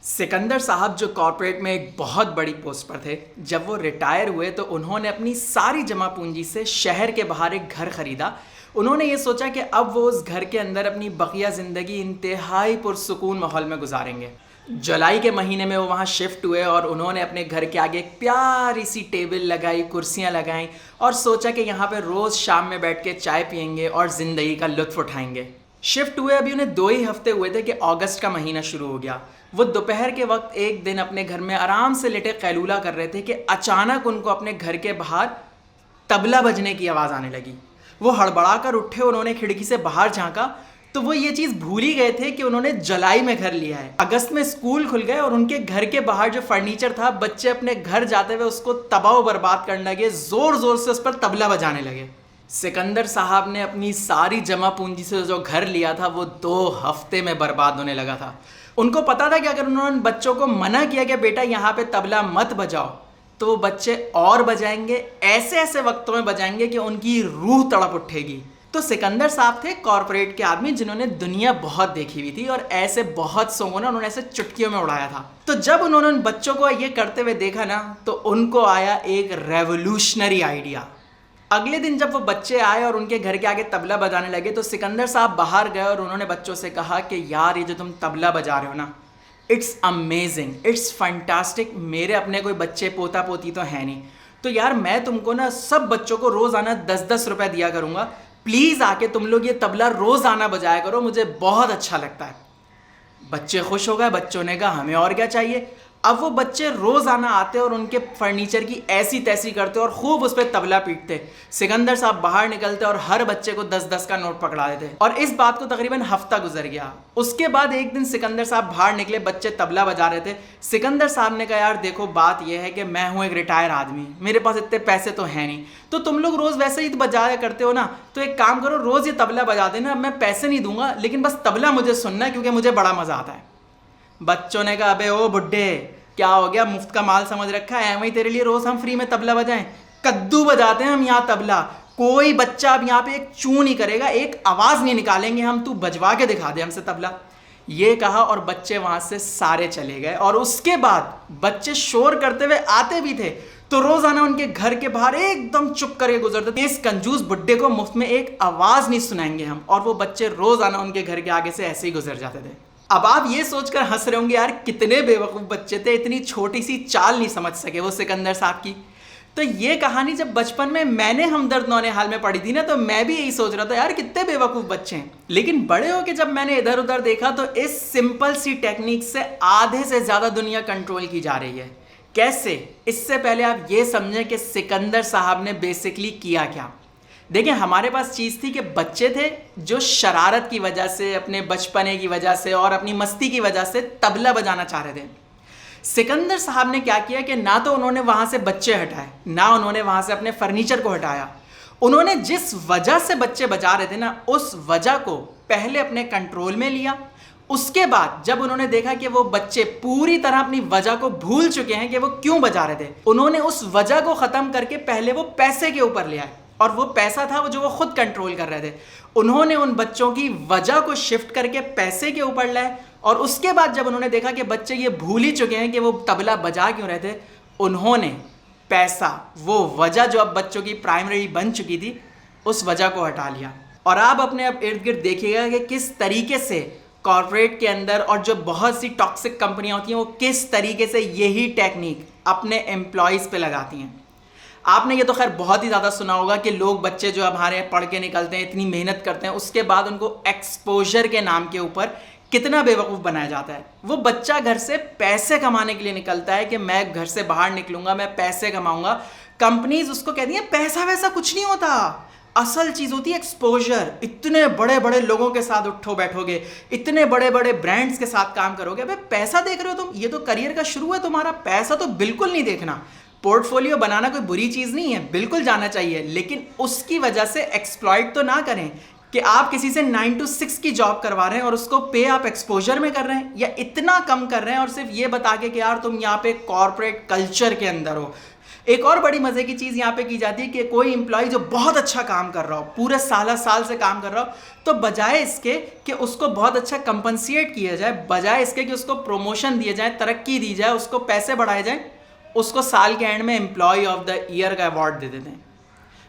सिकंदर साहब जो कॉर्पोरेट में एक बहुत बड़ी पोस्ट पर थे, जब वो रिटायर हुए तो उन्होंने अपनी सारी जमा पूंजी से शहर के बाहर एक घर खरीदा। उन्होंने ये सोचा कि अब वो उस घर के अंदर अपनी बकिया ज़िंदगी इंतहाई पुरसुकून माहौल में गुजारेंगे। जुलाई के महीने में वो वहाँ शिफ्ट हुए और उन्होंने अपने घर के आगे एक प्यारी सी टेबल लगाई, कुर्सियाँ लगाईं और सोचा कि यहाँ पे रोज़ शाम में बैठ के चाय पियेंगे और ज़िंदगी का लुत्फ़ उठाएंगे। शिफ्ट हुए अभी उन्हें 2 ही हफ्ते हुए थे कि अगस्त का महीना शुरू हो गया। वो दोपहर के वक्त एक दिन अपने घर में आराम से लेटे कैलूला कर रहे थे कि अचानक उनको अपने घर के बाहर तबला बजने की आवाज़ आने लगी। वो हड़बड़ा कर उठे, उन्होंने खिड़की से बाहर झांका तो वो ये चीज़ भूल ही गए थे कि उन्होंने जुलाई में घर लिया है। अगस्त में स्कूल खुल गए और उनके घर के बाहर जो फर्नीचर था, बच्चे अपने घर जाते हुए उसको तबाह बर्बाद करने लगे, ज़ोर ज़ोर से उस पर तबला बजाने लगे। सिकंदर साहब ने अपनी सारी जमा पूंजी से जो घर लिया था वो 2 हफ्ते में बर्बाद होने लगा था। उनको पता था कि अगर उन्होंने बच्चों को मना किया कि बेटा यहाँ पे तबला मत बजाओ, तो वो बच्चे और बजाएंगे, ऐसे ऐसे वक्तों में बजाएंगे कि उनकी रूह तड़प उठेगी। तो सिकंदर साहब थे कॉर्पोरेट के आदमी जिन्होंने दुनिया बहुत देखी हुई थी और ऐसे बहुत सोंगों ने उन्होंने ऐसे चुटकियों में उड़ाया था। तो जब उन्होंने उन बच्चों को ये करते हुए देखा ना, तो उनको आया एक रेवोल्यूशनरी आइडिया। अगले दिन जब वो बच्चे आए और उनके घर के आगे तबला बजाने लगे तो सिकंदर साहब बाहर गए और उन्होंने बच्चों से कहा कि यार, ये जो तुम तबला बजा रहे हो ना, इट्स अमेजिंग, इट्स फैंटास्टिक। मेरे अपने कोई बच्चे पोता पोती तो है नहीं, तो यार मैं तुमको ना सब बच्चों को रोज़ाना 10-10 रुपए दिया करूँगा। प्लीज़ आके तुम लोग ये तबला रोज़ाना बजाया करो, मुझे बहुत अच्छा लगता है। बच्चे खुश हो गए। बच्चों ने कहा हमें और क्या चाहिए। अब वो बच्चे रोज़ाना आते और उनके फर्नीचर की ऐसी तैसी करते और खूब उस पर तबला पीटते। सिकंदर साहब बाहर निकलते और हर बच्चे को 10-10 का नोट पकड़ा देते और इस बात को तकरीबन हफ्ता गुजर गया। उसके बाद एक दिन सिकंदर साहब बाहर निकले, बच्चे तबला बजा रहे थे। सिकंदर साहब ने कहा यार देखो, बात यह है कि मैं हूँ एक रिटायर आदमी, मेरे पास इतने पैसे तो हैं नहीं, तो तुम लोग रोज़ वैसे ही तो बजाया करते हो ना, तो एक काम करो, रोज़ ये तबला बजा देना, मैं पैसे नहीं दूंगा, लेकिन बस तबला मुझे सुनना है क्योंकि मुझे बड़ा मज़ा आता है। बच्चों ने कहा अबे ओ बुड्ढे, क्या हो गया, मुफ्त का माल समझ रखा है, वही तेरे लिए रोज़ हम फ्री में तबला बजाएं? कद्दू बजाते हैं हम यहाँ तबला। कोई बच्चा अब यहाँ पे एक चू नहीं करेगा, एक आवाज़ नहीं निकालेंगे हम, तू बजवा के दिखा दे हमसे तबला। ये कहा और बच्चे वहाँ से सारे चले गए। और उसके बाद बच्चे शोर करते हुए आते भी थे तो रोज़ाना उनके घर के बाहर एकदम चुप करके गुजरते थे, इस कंजूस बुड्ढे को मुफ्त में एक आवाज़ नहीं सुनाएंगे हम। और वो बच्चे रोज़ाना उनके घर के आगे से ऐसे ही गुजर जाते थे। अब आप ये सोचकर हंस रहे होंगे यार कितने बेवकूफ़ बच्चे थे, इतनी छोटी सी चाल नहीं समझ सके वो सिकंदर साहब की। तो ये कहानी जब बचपन में मैंने हमदर्द नौनिहाल में पढ़ी थी ना, तो मैं भी यही सोच रहा था यार कितने बेवकूफ़ बच्चे हैं। लेकिन बड़े होकर जब मैंने इधर उधर देखा तो इस सिंपल सी टेक्निक से आधे से ज़्यादा दुनिया कंट्रोल की जा रही है। कैसे? इससे पहले आप ये समझें कि सिकंदर साहब ने बेसिकली किया क्या। देखिए, हमारे पास चीज़ थी कि बच्चे थे जो शरारत की वजह से, अपने बचपने की वजह से और अपनी मस्ती की वजह से तबला बजाना चाह रहे थे। सिकंदर साहब ने क्या किया कि ना तो उन्होंने वहाँ से बच्चे हटाए, ना उन्होंने वहाँ से अपने फर्नीचर को हटाया। उन्होंने जिस वजह से बच्चे बजा रहे थे ना, उस वजह को पहले अपने कंट्रोल में लिया। उसके बाद जब उन्होंने देखा कि वो बच्चे पूरी तरह अपनी वजह को भूल चुके हैं कि वो क्यों बजा रहे थे, उन्होंने उस वजह को ख़त्म करके पहले वो पैसे के ऊपर ले आए। और वो पैसा था वो जो वो खुद कंट्रोल कर रहे थे। उन्होंने उन बच्चों की वजह को शिफ्ट करके पैसे के ऊपर लाए। और उसके बाद जब उन्होंने देखा कि बच्चे ये भूल ही चुके हैं कि वो तबला बजा क्यों रहे थे, उन्होंने पैसा, वो वजह जो अब बच्चों की प्राइमरी बन चुकी थी, उस वजह को हटा लिया। और आप अपने अब इर्द गिर्द देखिएगा कि किस तरीके से कॉर्पोरेट के अंदर और जो बहुत सी टॉक्सिक कंपनियां होती हैं, वो किस तरीके से यही टेक्निक अपने एम्प्लॉयज़ पे लगाती हैं। आपने ये तो खैर बहुत ही ज़्यादा सुना होगा कि लोग, बच्चे जो हमारे पढ़ के निकलते हैं, इतनी मेहनत करते हैं, उसके बाद उनको एक्सपोजर के नाम के ऊपर कितना बेवकूफ़ बनाया जाता है। वो बच्चा घर से पैसे कमाने के लिए निकलता है कि मैं घर से बाहर निकलूंगा, मैं पैसे कमाऊंगा। कंपनीज उसको कहती हैं पैसा वैसा कुछ नहीं होता, असल चीज़ होती है एक्सपोजर। इतने बड़े बड़े लोगों के साथ उठो बैठोगे, इतने बड़े बड़े ब्रांड्स के साथ काम करोगे, भाई पैसा देख रहे हो तुम, ये तो करियर का शुरू है तुम्हारा, पैसा तो बिल्कुल नहीं देखना। पोर्टफोलियो बनाना कोई बुरी चीज़ नहीं है, बिल्कुल जाना चाहिए, लेकिन उसकी वजह से एक्सप्लॉइट तो ना करें। कि आप किसी से 9 to 6 की जॉब करवा रहे हैं और उसको पे आप एक्सपोजर में कर रहे हैं या इतना कम कर रहे हैं और सिर्फ ये बता के कि यार तुम यहाँ पे कॉर्पोरेट कल्चर के अंदर हो। एक और बड़ी मजे की चीज यहाँ पे की जाती है कि कोई इंप्लॉय जो बहुत अच्छा काम कर रहा हो, पूरे साल से काम कर रहा हो, तो बजाय इसके कि उसको बहुत अच्छा कंपनसेट किया जाए, बजाय इसके कि उसको प्रमोशन दिए जाए, तरक्की दी जाए, उसको पैसे बढ़ाए जाए, उसको साल के एंड में एम्प्लॉय ऑफ द ईयर का अवार्ड दे देते हैं।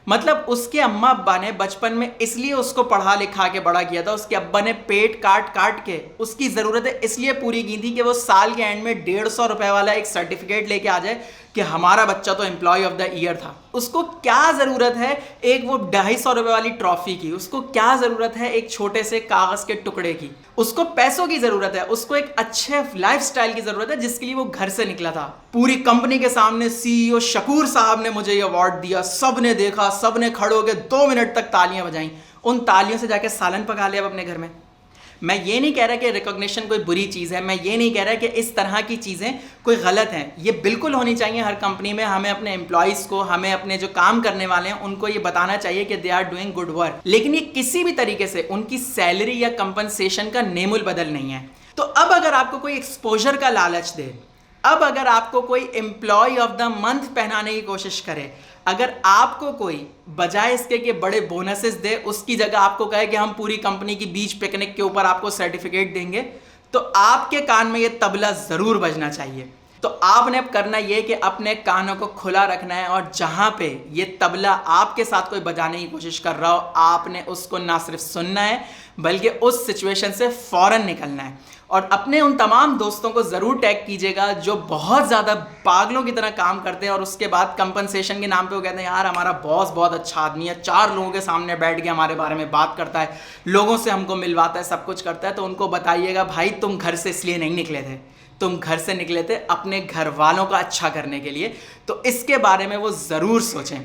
मतलब उसके अम्मा अब्बा ने बचपन में इसलिए उसको पढ़ा लिखा के बड़ा किया था, उसके अब्बा ने पेट काट काट के उसकी ज़रूरतें इसलिए पूरी की थी कि वो साल के एंड में 150 रुपए वाला एक सर्टिफिकेट लेके आ जाए कि हमारा बच्चा तो एम्प्लॉय ऑफ द ईयर था। उसको क्या ज़रूरत है एक वो 250 रुपए वाली ट्रॉफी की, उसको क्या ज़रूरत है एक छोटे से कागज़ के टुकड़े की। उसको पैसों की ज़रूरत है, उसको एक अच्छे लाइफस्टाइल की ज़रूरत है जिसके लिए वो घर से निकला था। पूरी कंपनी के सामने सीईओ शकूर साहब ने मुझे ये अवार्ड दिया, सब ने देखा, सब ने खड़े होकर 2 मिनट तक तालियां बजाई। उन तालियों से जाके सालन पका लिया अब अपने घर में। मैं ये नहीं कह रहा कि रिकॉग्निशन कोई बुरी चीज़ है, मैं ये नहीं कह रहा कि इस तरह की चीज़ें कोई गलत हैं, ये बिल्कुल होनी चाहिए हर कंपनी में। हमें अपने एम्प्लॉयज़ को, हमें अपने जो काम करने वाले हैं उनको ये बताना चाहिए कि they are doing good work, लेकिन ये किसी भी तरीके से उनकी सैलरी या कंपनसेशन का नेमुल बदल नहीं है। तो अब अगर आपको कोई एक्सपोजर का लालच दे, अब अगर आपको कोई एम्प्लॉय ऑफ द मंथ पहनाने की कोशिश करे, अगर आपको कोई बजाय इसके कि बड़े बोनसेस दे उसकी जगह आपको कहे कि हम पूरी कंपनी की बीच पिकनिक के ऊपर आपको सर्टिफिकेट देंगे, तो आपके कान में ये तबला ज़रूर बजना चाहिए। तो आपने अब करना ये कि अपने कानों को खुला रखना है और जहाँ पे ये तबला आपके साथ कोई बजाने की कोशिश कर रहा हो, आपने उसको ना सिर्फ सुनना है बल्कि उस सिचुएशन से फ़ौरन निकलना है। और अपने उन तमाम दोस्तों को ज़रूर टैग कीजिएगा जो बहुत ज़्यादा पागलों की तरह काम करते हैं और उसके बाद कंपनसेशन के नाम पे वो कहते हैं यार हमारा बॉस बहुत अच्छा आदमी है, 4 लोगों के सामने बैठ के हमारे बारे में बात करता है, लोगों से हमको मिलवाता है, सब कुछ करता है। तो उनको बताइएगा भाई तुम घर से इसलिए नहीं निकले थे, तुम घर से निकले थे अपने घर वालों का अच्छा करने के लिए। तो इसके बारे में वो ज़रूर सोचें।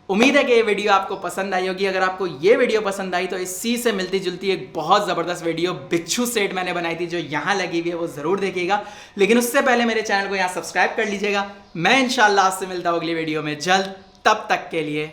उम्मीद है कि ये वीडियो आपको पसंद आई होगी। अगर आपको ये वीडियो पसंद आई तो इसी से मिलती जुलती एक बहुत ज़बरदस्त वीडियो बिच्छू सेट मैंने बनाई थी जो यहाँ लगी हुई है, वो ज़रूर देखिएगा। लेकिन उससे पहले मेरे चैनल को यहाँ सब्सक्राइब कर लीजिएगा। मैं इंशाल्लाह आपसे मिलता हूँ अगली वीडियो में जल्द। तब तक के लिए